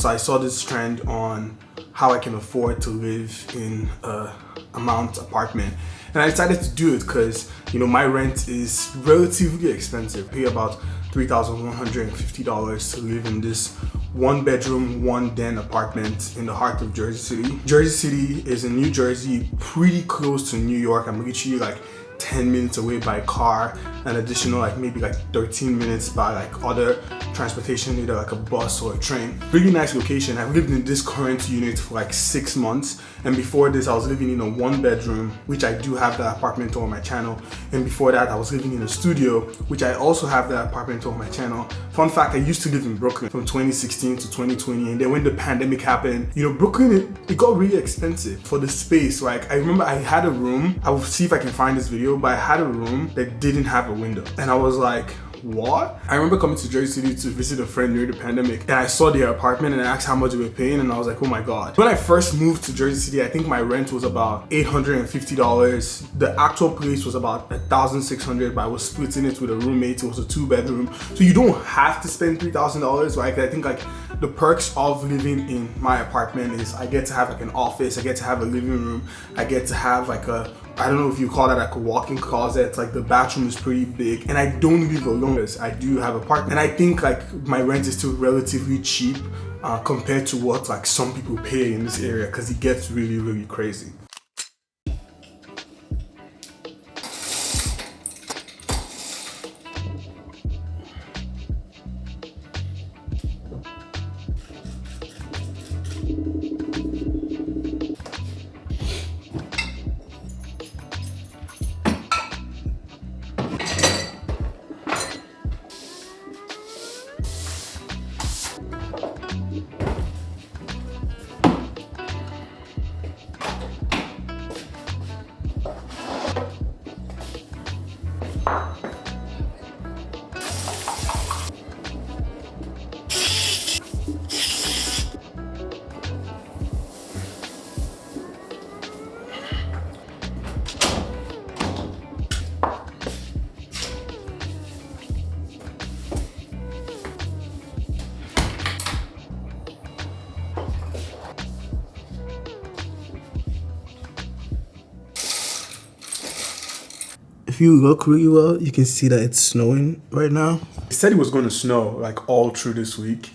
So I saw this trend on how I can afford to live in a amount apartment, and I decided to do it because, you know, my rent is relatively expensive. I pay about $3,150 to live in this 1-bedroom, 1-den apartment in the heart of Jersey City. Jersey City is in New Jersey, pretty close to New York. I'm literally like 10 minutes away by car, an additional maybe 13 minutes by other transportation, either like a bus or a train. Really nice location. I've lived in this current unit for 6 months, and before this I was living in a 1-bedroom, which I do have that apartment on my channel, and before that I was living in a studio, which I also have that apartment on my channel. Fun fact, I used to live in Brooklyn from 2016 to 2020, and then when the pandemic happened, you know, Brooklyn, it got really expensive for the space. I remember I had a room, I will see if I can find this video, but I had a room that didn't have a window, and I was like, what? I remember coming to Jersey City to visit a friend during the pandemic, and I saw their apartment and I asked how much they were paying, and I was like, oh my god. When I first moved to Jersey City, I think my rent was about $850. The actual place was about $1,600, but I was splitting it with a roommate. It was a 2-bedroom, so you don't have to spend $3,000, right? I think the perks of living in my apartment is I get to have an office, I get to have a living room, I get to have I don't know if you call that a walk-in closet. The bathroom is pretty big, and I don't live alone. I do have a partner, and I think my rent is still relatively cheap compared to what some people pay in this area, because it gets really, really crazy. If you look really well, you can see that it's snowing right now. It said it was going to snow all through this week,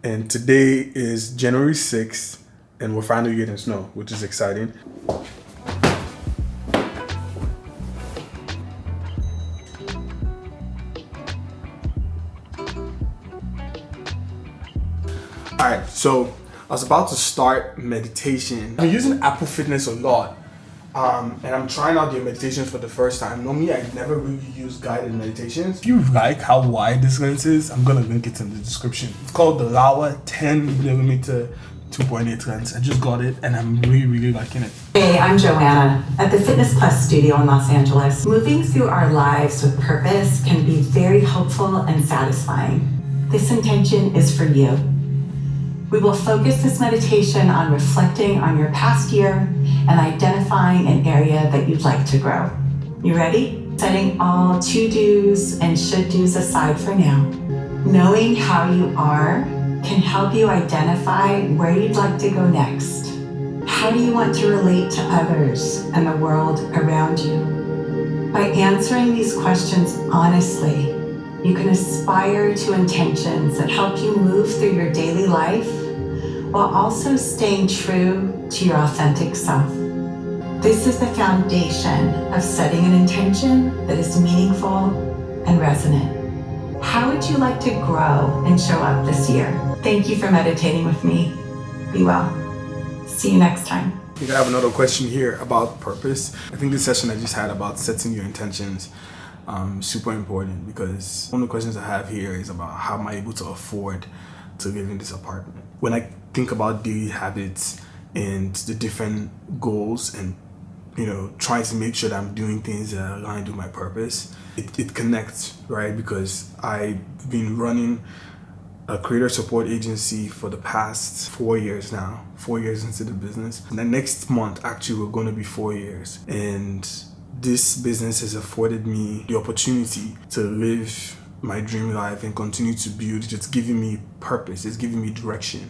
and today is January 6th, and we're finally getting snow, which is exciting. Alright, so I was about to start meditation. I'm using Apple Fitness a lot. And I'm trying out their meditations for the first time. Normally, I never really use guided meditations. If you like how wide this lens is, I'm gonna link it in the description. It's called the Laowa 10mm 2.8 lens. I just got it, and I'm really, really liking it. Hey, I'm Joanna at the Fitness Plus studio in Los Angeles. Moving through our lives with purpose can be very hopeful and satisfying. This intention is for you. We will focus this meditation on reflecting on your past year and identifying an area that you'd like to grow. You ready? Setting all to-dos and should-dos aside for now. Knowing how you are can help you identify where you'd like to go next. How do you want to relate to others and the world around you? By answering these questions honestly, you can aspire to intentions that help you move through your daily life while also staying true to your authentic self. This is the foundation of setting an intention that is meaningful and resonant. How would you like to grow and show up this year? Thank you for meditating with me. Be well. See you next time. I think I have another question here about purpose. I think this session I just had about setting your intentions super important, because one of the questions I have here is about how am I able to afford to live in this apartment. When I think about daily habits and the different goals and trying to make sure that I'm doing things that are aligned with my purpose, it connects, right? Because I've been running a creator support agency for the past 4 years now, 4 years into the business. And the next month, actually, we're going to be 4 years. And this business has afforded me the opportunity to live my dream life and continue to build. It's giving me purpose. It's giving me direction.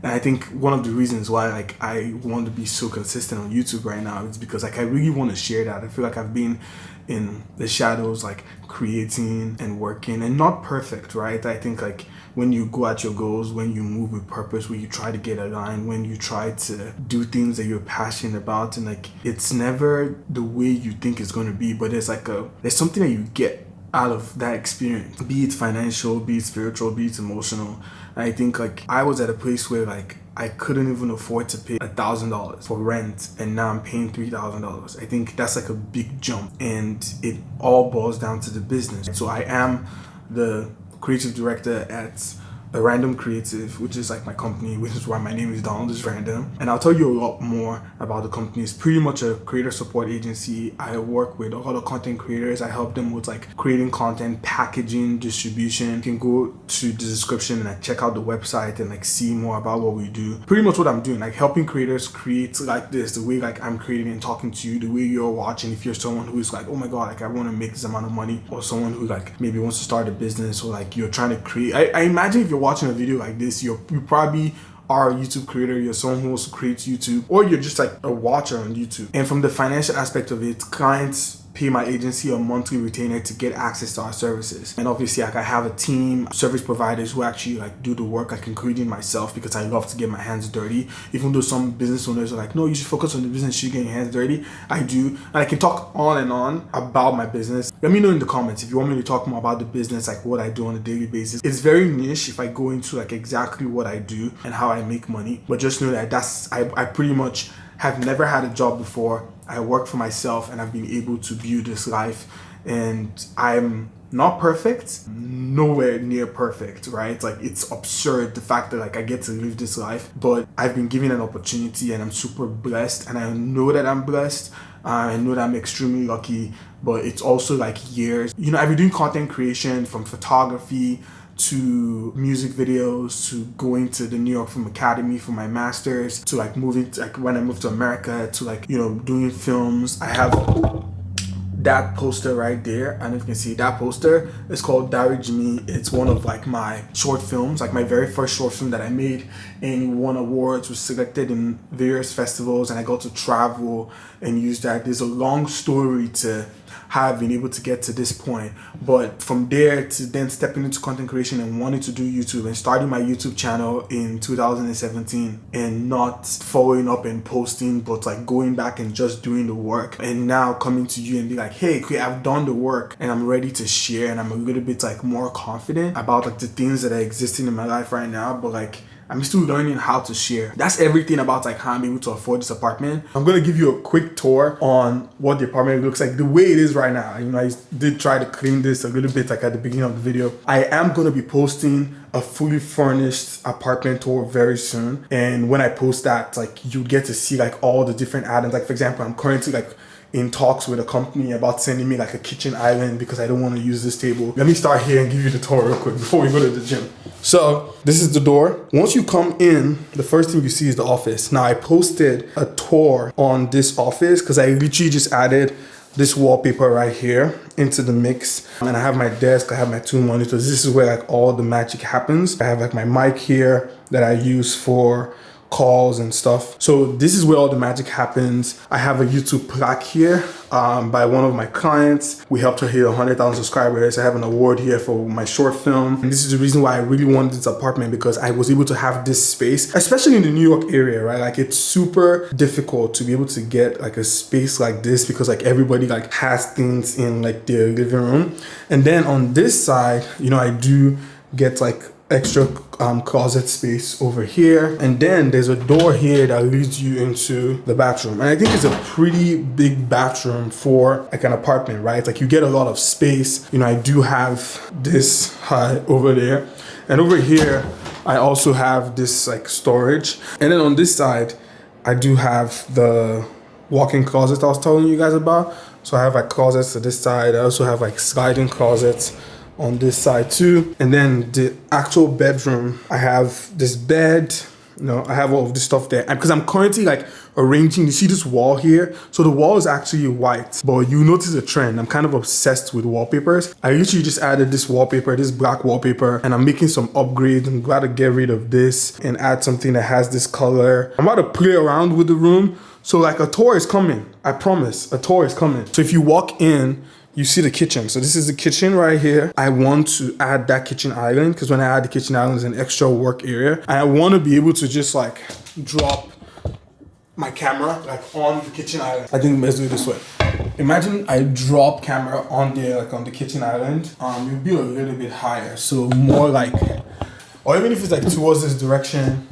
And I think one of the reasons why like I want to be so consistent on YouTube right now is because like I really want to share that. I feel like I've been in the shadows, like creating and working, and not perfect, right? I think like when you go at your goals, when you move with purpose, when you try to get aligned, when you try to do things that you're passionate about, and like it's never the way you think it's going to be, but there's something that you get out of that experience, be it financial, be it spiritual, be it emotional. And I think like I was at a place where like I couldn't even afford to pay $1,000 for rent, and now I'm paying $3,000. I think that's like a big jump, and it all boils down to the business. So I am the creative director at A Random Creative, which is like my company, which is why my name is donaldisrandom. And I'll tell you a lot more about the company. It's pretty much a creator support agency. I work with a lot of content creators. I help them with like creating content, packaging, distribution. You can go to the description and like check out the website and like see more about what we do. Pretty much what I'm doing, like helping creators create like this, the way like I'm creating and talking to you, the way you're watching. If you're someone who is like, oh my God, like I want to make this amount of money, or someone who like maybe wants to start a business, or like you're trying to create. I imagine if you're watching a video like this, you probably are a YouTube creator, you're someone who wants to create YouTube, or you're just like a watcher on YouTube. And from the financial aspect of it, clients pay my agency a monthly retainer to get access to our services. And obviously like I have a team, service providers who actually like do the work, like including myself, because I love to get my hands dirty. Even though some business owners are like, no, you should focus on the business, you get your hands dirty. I do, and I can talk on and on about my business. Let me know in the comments if you want me to talk more about the business, like what I do on a daily basis. It's very niche if I go into like exactly what I do and how I make money, but just know that I pretty much have never had a job before. I work for myself, and I've been able to build this life, and I'm not perfect, nowhere near perfect, right? Like it's absurd the fact that like I get to live this life, but I've been given an opportunity, and I'm super blessed, and I know that I'm blessed. I know that I'm extremely lucky, but it's also like years. You know, I've been doing content creation, from photography to music videos, to going to the New York Film Academy for my master's, to like moving to, like when I moved to America, to like, you know, doing films. I have that poster right there, and if you can see that poster, it's called Diary Jimmy. It's one of like my short films, like my very first short film that I made, and won awards, was selected in various festivals, and I got to travel and use that. There's a long story to how I've been able to get to this point, but from there to then stepping into content creation and wanting to do YouTube, and starting my YouTube channel in 2017, and not following up and posting, but like going back and just doing the work, and now coming to you and be like, hey, I've done the work and I'm ready to share, and I'm a little bit like more confident about like the things that are existing in my life right now, but like I'm still learning how to share. That's everything about like how I'm able to afford this apartment. I'm gonna give you a quick tour on what the apartment looks like, the way it is right now. You know, I did try to clean this a little bit like at the beginning of the video. I am gonna be posting a fully furnished apartment tour very soon, and when I post that, like you get to see like all the different add-ons. Like for example, I'm currently like in talks with a company about sending me like a kitchen island because I don't want to use this table. Let me start here and give you the tour real quick before we go to the gym. So this is the door. Once you come in, the first thing you see is the office. Now I posted a tour on this office because I literally just added this wallpaper right here into the mix, and I have my desk, I have my 2 monitors. This is where like all the magic happens. I have like my mic here that I use for calls and stuff. So this is where all the magic happens. I have a YouTube plaque here by one of my clients. We helped her hit 100,000 subscribers. I have an award here for my short film. And this is the reason why I really wanted this apartment, because I was able to have this space, especially in the New York area, right? Like it's super difficult to be able to get like a space like this, because like everybody like has things in like their living room. And then on this side, you know, I do get like extra closet space over here, and then there's a door here that leads you into the bathroom, and I think it's a pretty big bathroom for like an apartment, right? Like you get a lot of space. You know, I do have this high over there, and over here I also have this like storage, and then on this side I do have the walk-in closet I was telling you guys about. So I have like closets to this side. I also have like sliding closets on this side too. And then the actual bedroom, I have this bed, You know, I have all of this stuff there. And because I'm currently like arranging, you see this wall here? So the wall is actually white, but you notice a trend. I'm kind of obsessed with wallpapers. I literally just added this wallpaper, this black wallpaper, and I'm making some upgrades. I'm glad to get rid of this and add something that has this color. I'm about to play around with the room. So like a tour is coming. I promise, a tour is coming. So if you walk in, you see the kitchen. So this is the kitchen right here. I want to add that kitchen island because when I add the kitchen island, it's an extra work area. And I want to be able to just like drop my camera like on the kitchen island. I think let's do it this way. Imagine I drop camera on there, like on the kitchen island. It'll be a little bit higher. So more like, or even if it's like towards this direction,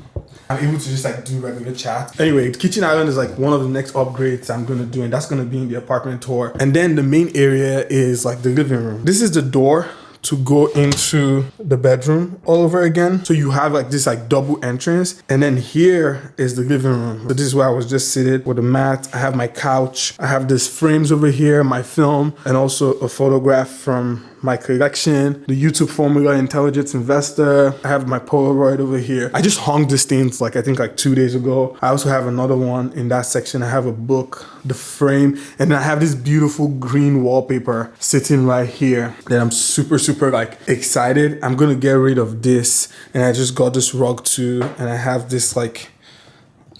I'm able to just like do regular chat. Anyway, the kitchen island is like one of the next upgrades I'm gonna do, and that's gonna be in the apartment tour. And then the main area is like the living room. This is the door to go into the bedroom all over again. So you have like this like double entrance, and then here is the living room. So this is where I was just seated with a mat. I have my couch. I have this frames over here, my film, and also a photograph from my collection, the YouTube formula Intelligence Investor. I have my Polaroid over here. I just hung these things like I think like 2 days ago. I also have another one in that section. I have a book, the frame, and then I have this beautiful green wallpaper sitting right here that I'm super like excited. I'm gonna get rid of this, and I just got this rug too, and I have this like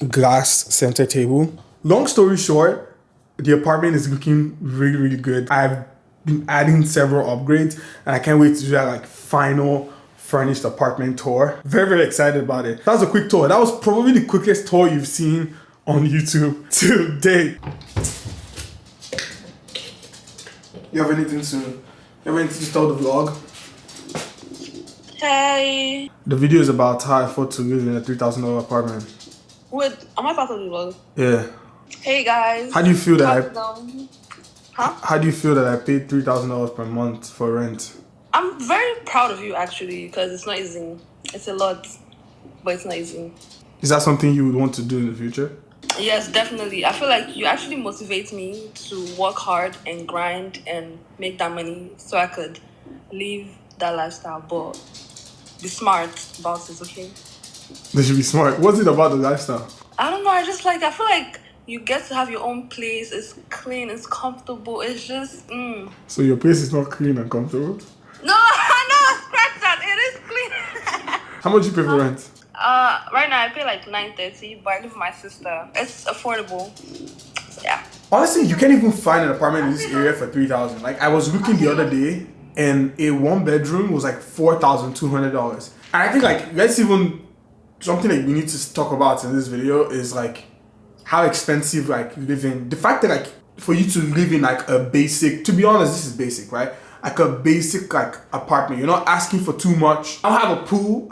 glass center table. Long story short, the apartment is looking really good. I've been adding several upgrades, and I can't wait to do that like final furnished apartment tour. Very excited about it. That was a quick tour. That was probably the quickest tour you've seen on YouTube to date. You have anything to tell the vlog? Hey. The video is about how I thought to live in a $3,000 apartment. Wait, am I part of the vlog? Yeah. Hey guys. How do you feel that How do you feel that I paid $3,000 per month for rent? I'm very proud of you actually, because it's not easy. It's a lot, but it's not easy. Is that something you would want to do in the future? Yes, definitely. I feel like you actually motivate me to work hard and grind and make that money so I could live that lifestyle, but be smart about it, okay? They should be smart. What's it about the lifestyle? I don't know, I feel like you get to have your own place. It's clean, it's comfortable, it's just So your place is not clean and comfortable? No, scratch that. It is clean. How much you pay for rent? Right now I pay like $930, but I live with my sister. It's affordable. So yeah. Honestly, you can't even find an apartment in this area for $3,000. Like I was looking the other day, and a one bedroom was like $4,200. And I think like something that we need to talk about in this video is like how expensive like living. The fact that like for you to live in like a basic, to be honest, this is basic, right? Like a basic like apartment. You're not asking for too much. I don't have a pool,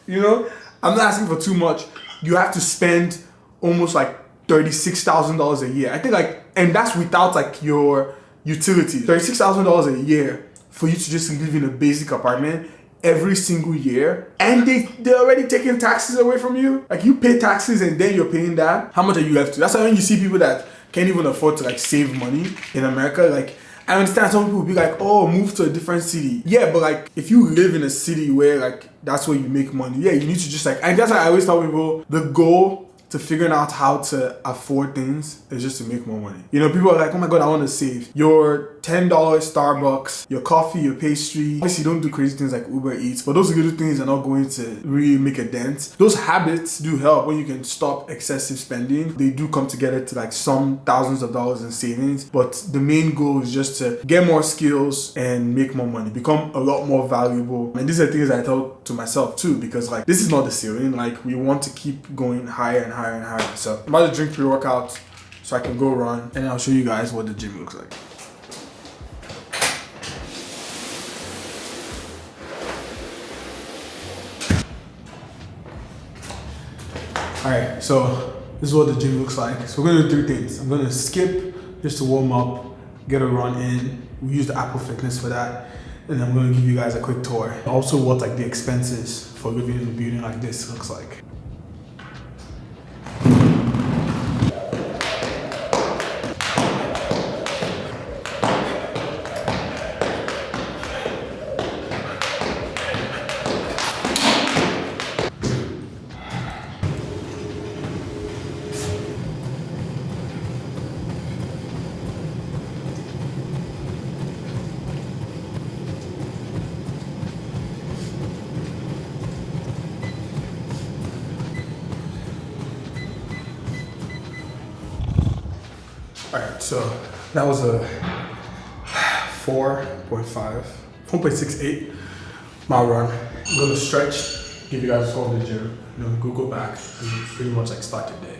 you know? I'm not asking for too much. You have to spend almost like $36,000 a year. I think like, and that's without like your utilities. $36,000 a year for you to just live in a basic apartment every single year, and they're already taking taxes away from you. Like you pay taxes and then you're paying that. How much are you left to? That's why when you see people that can't even afford to like save money in America, like I understand some people will be like, oh, move to a different city. Yeah, but like if you live in a city where like that's where you make money, yeah, you need to just like, and that's why I always tell people the goal to figuring out how to afford things is just to make more money. You know, people are like, oh my God, I want to save. Your $10 Starbucks, your coffee, your pastry. Obviously, don't do crazy things like Uber Eats, but those little things are not going to really make a dent. Those habits do help when you can stop excessive spending. They do come together to like some thousands of dollars in savings, but the main goal is just to get more skills and make more money, become a lot more valuable. And these are things I tell to myself too, because like this is not the ceiling. Like we want to keep going higher and higher and higher. So I'm about to drink pre-workout so I can go run, and I'll show you guys what the gym looks like. Alright, so this is what the gym looks like. So we're gonna do 3 things. I'm gonna skip just to warm up, get a run in. We use the Apple Fitness for that. And I'm gonna give you guys a quick tour. Also what like the expenses for living in a building like this looks like. Alright, so that was a 4.68 mile run. I'm gonna stretch, give you guys a tour of the gym, you know, go back, and pretty much like start the day.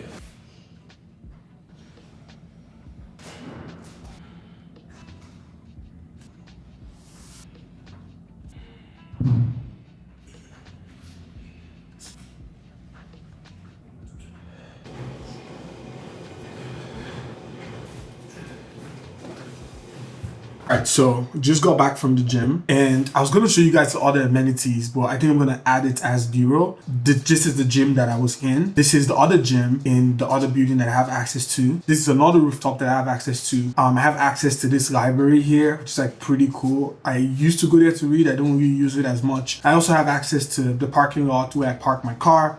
Alright, so just got back from the gym and I was going to show you guys the other amenities, but I think I'm going to add it as B-roll. This is the gym that I was in. This is the other gym in the other building that I have access to. This is another rooftop that I have access to. I have access to this library here, which is like pretty cool. I used to go there to read. I don't really use it as much. I also have access to the parking lot where I park my car.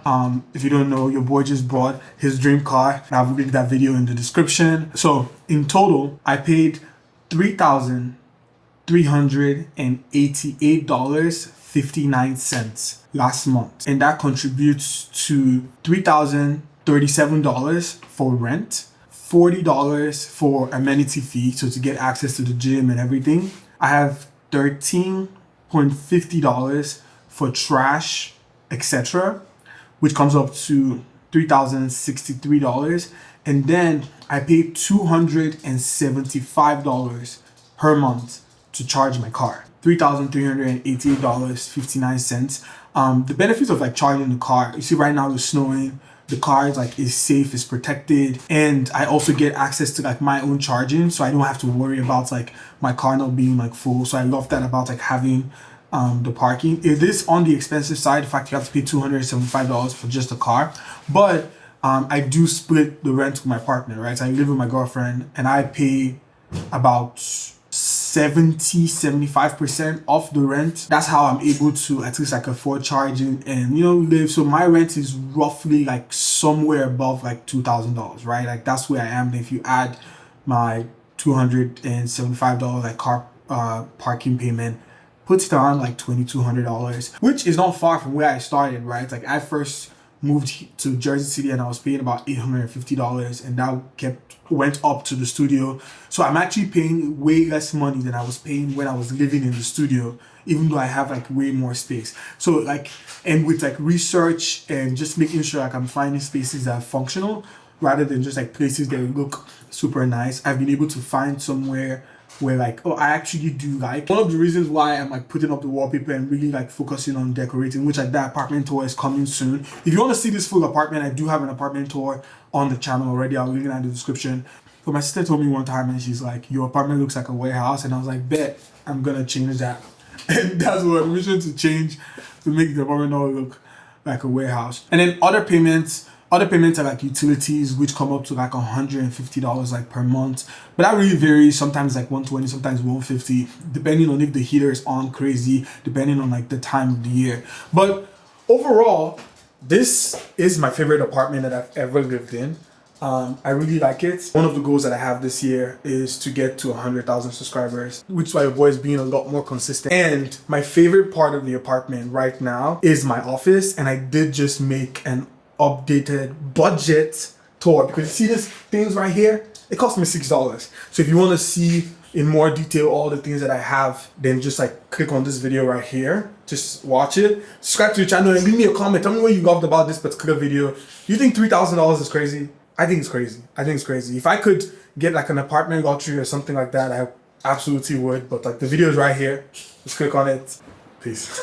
If you don't know, your boy just bought his dream car. I'll link that video in the description. So in total, I paid $3,388.59 last month, and that contributes to $3,037 for rent, $40 for amenity fee, so to get access to the gym and everything. I have $13.50 for trash, etc., which comes up to $3,063, and then I paid $275 per month to charge my car. $3,388.59. The benefits of like charging the car, you see right now it's snowing, the car is safe, it's protected, and I also get access to like my own charging, so I don't have to worry about like my car not being like full. So I love that about like having the parking. It is on the expensive side, the fact you have to pay $275 for just the car, but I do split the rent with my partner, right? So I live with my girlfriend and I pay about 75% of the rent. That's how I'm able to at least like afford charging and, you know, live. So my rent is roughly like somewhere above like $2,000, right? Like that's where I am. If you add my $275 like car parking payment, puts it around like $2,200, which is not far from where I started, right? Like I first moved to Jersey City and I was paying about $850, and that went up to the studio. So I'm actually paying way less money than I was paying when I was living in the studio, even though I have like way more space. So like, and with like research and just making sure like I'm finding spaces that are functional rather than just like places that look super nice, I've been able to find somewhere where like, oh, I actually do like. One of the reasons why I'm like putting up the wallpaper and really like focusing on decorating, which like that apartment tour is coming soon. If you want to see this full apartment, I do have an apartment tour on the channel already. I'll link it in the description. But my sister told me one time and she's like, your apartment looks like a warehouse, and I was like, bet, I'm gonna change that. And that's what I'm wishing to change, to make the apartment not look like a warehouse. And then other payments are like utilities, which come up to like $150 like per month, but that really varies. Sometimes like $120, sometimes $150, depending on if the heater is on crazy, depending on like the time of the year. But overall, this is my favorite apartment that I've ever lived in. I really like it. One of the goals that I have this year is to get to 100,000 subscribers, which is why your boy is being a lot more consistent. And my favorite part of the apartment right now is my office, and I did just make an updated budget tour, because you see these things right here, it cost me $6. So if you want to see in more detail all the things that I have, then just like click on this video right here, just watch it, subscribe to the channel, and leave me a comment. Tell me what you loved about this particular video. Do you think $3,000 is crazy? I think it's crazy. I think it's crazy. If I could get like an apartment lottery or something like that, I absolutely would. But like the video is right here, just click on it. Peace.